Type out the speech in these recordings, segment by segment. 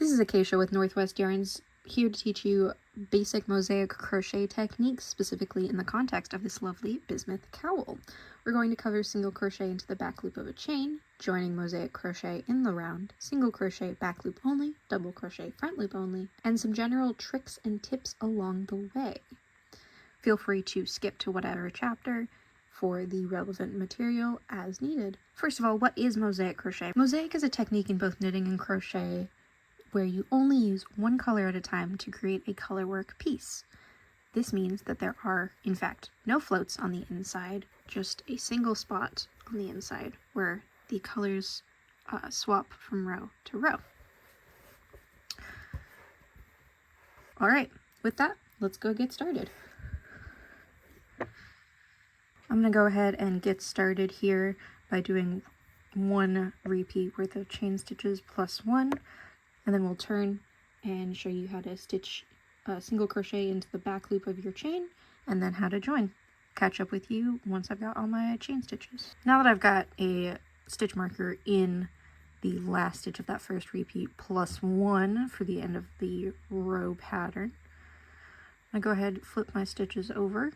This is Acacia with Northwest Yarns, here to teach you basic mosaic crochet techniques, specifically in the context of this lovely bismuth cowl. We're going to cover single crochet into the back loop of a chain, joining mosaic crochet in the round, single crochet back loop only, double crochet front loop only, and some general tricks and tips along the way. Feel free to skip to whatever chapter for the relevant material as needed. First of all, what is mosaic crochet? Mosaic is a technique in both knitting and crochet where you only use one color at a time to create a colorwork piece. This means that there are, in fact, no floats on the inside, just a single spot on the inside where the colors swap from row to row. All right, with that, let's go get started. I'm gonna go ahead and get started here by doing one repeat worth of chain stitches plus one, and then we'll turn and show you how to stitch single crochet into the back loop of your chain and then how to join. Catch up with you once I've got all my chain stitches. Now that I've got a stitch marker in the last stitch of that first repeat plus one for the end of the row pattern, I go ahead and flip my stitches over.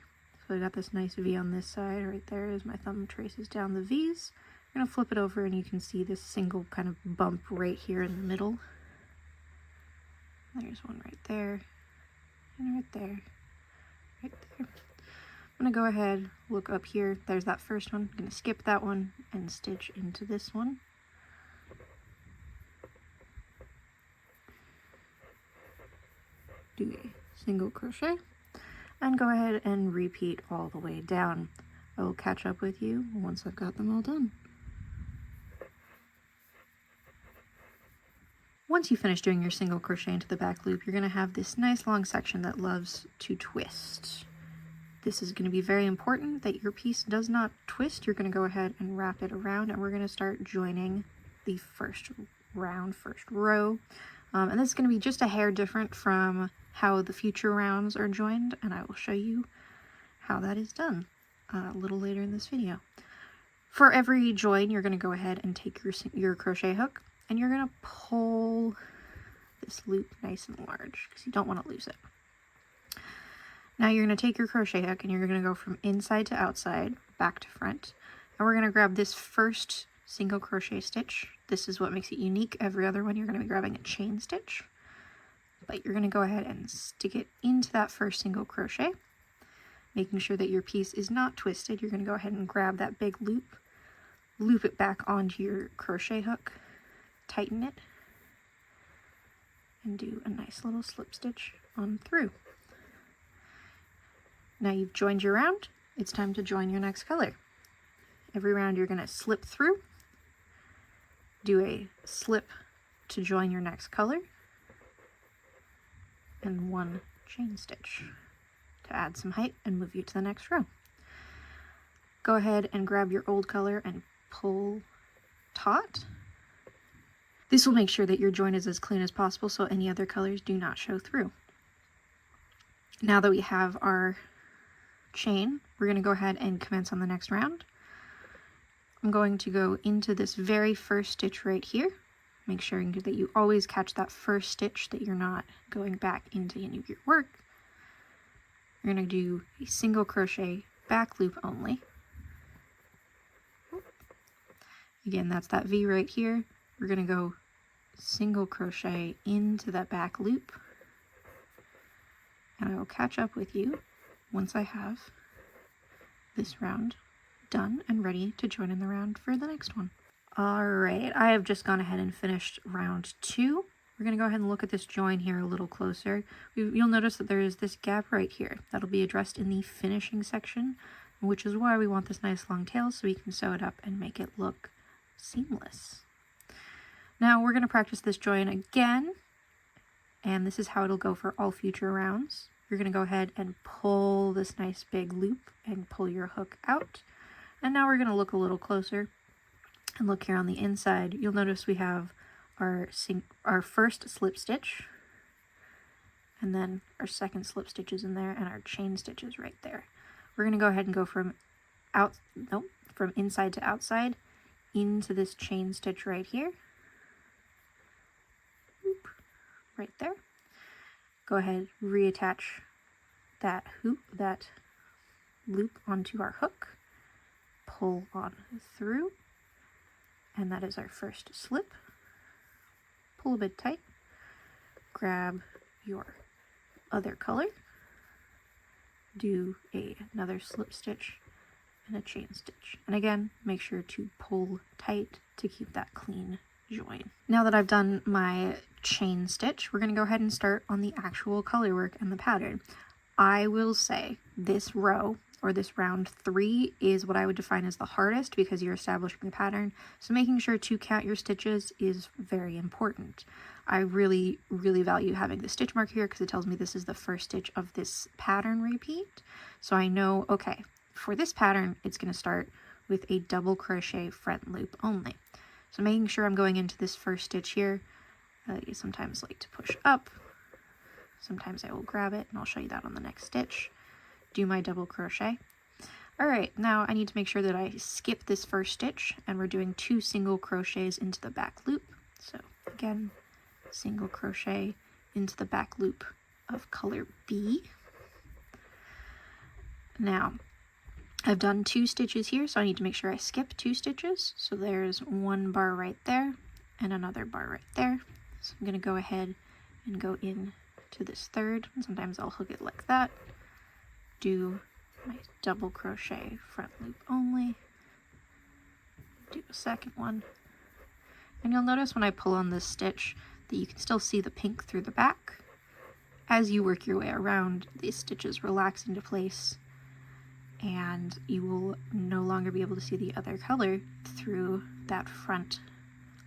So I got this nice V on this side right there as my thumb traces down the V's. I'm gonna flip it over and you can see this single kind of bump right here in the middle. There's one right there, and right there, right there. I'm gonna go ahead, look up here, there's that first one. I'm gonna skip that one and stitch into this one. Do a single crochet, and go ahead and repeat all the way down. I will catch up with you once I've got them all done. Once you finish doing your single crochet into the back loop, you're going to have this nice long section that loves to twist. This is going to be very important that your piece does not twist. You're going to go ahead and wrap it around, and we're going to start joining the first row. And this is going to be just a hair different from how the future rounds are joined, and I will show you how that is done a little later in this video. For every join, you're going to go ahead and take your crochet hook, and you're going to pull this loop nice and large because you don't want to lose it. Now you're going to take your crochet hook and you're going to go from inside to outside, back to front, and we're going to grab this first single crochet stitch. This is what makes it unique. Every other one you're going to be grabbing a chain stitch, but you're going to go ahead and stick it into that first single crochet, making sure that your piece is not twisted. You're going to go ahead and grab that big loop it back onto your crochet hook, tighten it, and do a nice little slip stitch on through. Now you've joined your round, it's time to join your next color. Every round you're going to slip through, do a slip to join your next color, and one chain stitch to add some height and move you to the next row. Go ahead and grab your old color and pull taut. This will make sure that your join is as clean as possible so any other colors do not show through. Now that we have our chain, we're going to go ahead and commence on the next round. I'm going to go into this very first stitch right here. Make sure that you always catch that first stitch, that you're not going back into any of your work. We're going to do a single crochet back loop only. Again, that's that V right here. We're going to go single crochet into that back loop, and I will catch up with you once I have this round done and ready to join in the round for the next one. All right, I have just gone ahead and finished round 2. We're going to go ahead and look at this join here a little closer. You'll notice that there is this gap right here that'll be addressed in the finishing section, which is why we want this nice long tail so we can sew it up and make it look seamless. Now we're going to practice this join again, and this is how it'll go for all future rounds. You're going to go ahead and pull this nice big loop and pull your hook out. And now we're going to look a little closer and look here on the inside. You'll notice we have our first slip stitch, and then our second slip stitches in there, and our chain stitches right there. We're going to go ahead and go from inside to outside into this chain stitch right here. Oop. right there. Go ahead, reattach that loop onto our hook, pull on through, and that is our first slip. Pull a bit tight, grab your other color, do another slip stitch and a chain stitch. And again, make sure to pull tight to keep that clean join. Now that I've done my chain stitch, we're going to go ahead and start on the actual color work and the pattern. I will say this row, or this round 3, is what I would define as the hardest because you're establishing the pattern. So making sure to count your stitches is very important. I really, really value having the stitch mark here because it tells me this is the first stitch of this pattern repeat. So I know, okay, for this pattern, it's going to start with a double crochet front loop only. So making sure I'm going into this first stitch here. You sometimes like to push up. Sometimes I will grab it, and I'll show you that on the next stitch. Do my double crochet. All right, now I need to make sure that I skip this first stitch, and we're doing 2 single crochets into the back loop. So again, single crochet into the back loop of color B. Now, I've done 2 stitches here, so I need to make sure I skip 2 stitches. So there's 1 bar right there and another bar right there. So I'm going to go ahead and go in to this third, and sometimes I'll hook it like that. Do my double crochet front loop only. Do a second one. And you'll notice when I pull on this stitch that you can still see the pink through the back. As you work your way around, these stitches relax into place, and you will no longer be able to see the other color through that front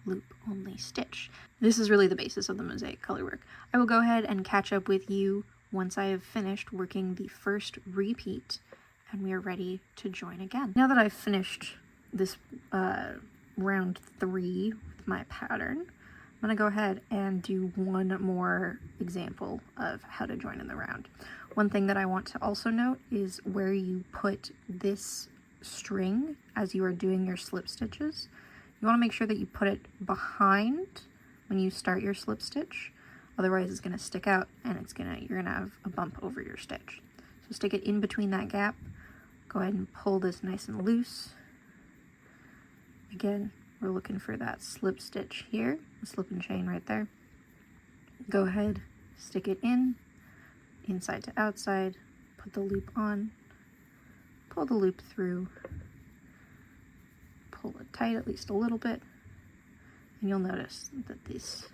loop only stitch. This is really the basis of the mosaic color work. I will go ahead and catch up with you once I have finished working the first repeat and we are ready to join again. Now that I've finished this round 3 with my pattern, I'm going to go ahead and do one more example of how to join in the round. One thing that I want to also note is where you put this string as you are doing your slip stitches. You want to make sure that you put it behind when you start your slip stitch. Otherwise it's going to stick out and you're going to have a bump over your stitch. So stick it in between that gap. Go ahead and pull this nice and loose. Again, we're looking for that slip stitch here, the slip and chain right there. Go ahead, stick it in, inside to outside, put the loop on, pull the loop through, pull it tight at least a little bit, and you'll notice that this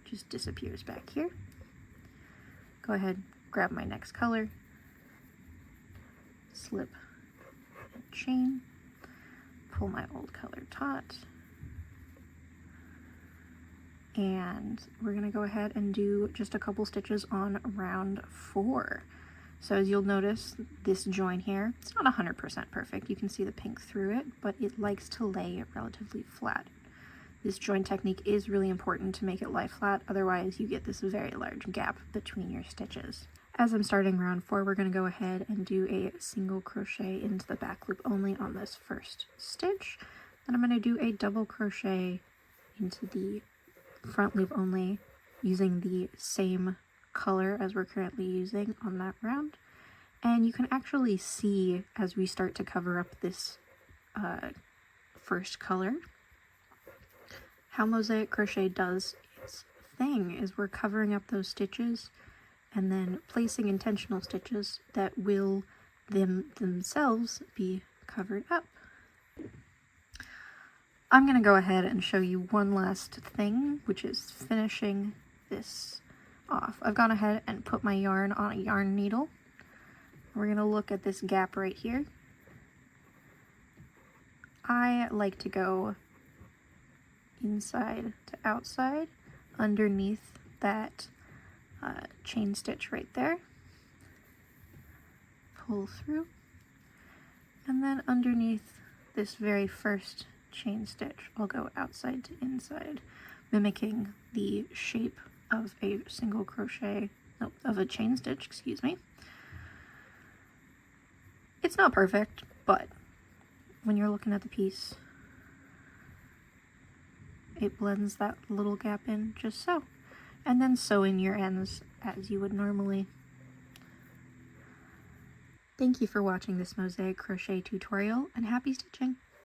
just disappears back here. Go ahead, grab my next color, slip and chain, pull my old color taut, and we're going to go ahead and do just a couple stitches on round 4. So as you'll notice, this join here, it's not 100% perfect. You can see the pink through it, but it likes to lay relatively flat. This join technique is really important to make it lie flat, otherwise you get this very large gap between your stitches. As I'm starting round 4, we're going to go ahead and do a single crochet into the back loop only on this first stitch. Then I'm going to do a double crochet into the front loop only using the same color as we're currently using on that round. And you can actually see as we start to cover up this first color how Mosaic Crochet does its thing is we're covering up those stitches and then placing intentional stitches that will themselves be covered up. I'm going to go ahead and show you one last thing, which is finishing this off. I've gone ahead and put my yarn on a yarn needle. We're going to look at this gap right here. I like to go inside to outside underneath that chain stitch right there. Pull through, and then underneath this very first chain stitch I'll go outside to inside, mimicking the shape of a single crochet, no, of a chain stitch, excuse me. It's not perfect, but when you're looking at the piece, it blends that little gap in just so. and then sew in your ends as you would normally. Thank you for watching this mosaic crochet tutorial, and happy stitching!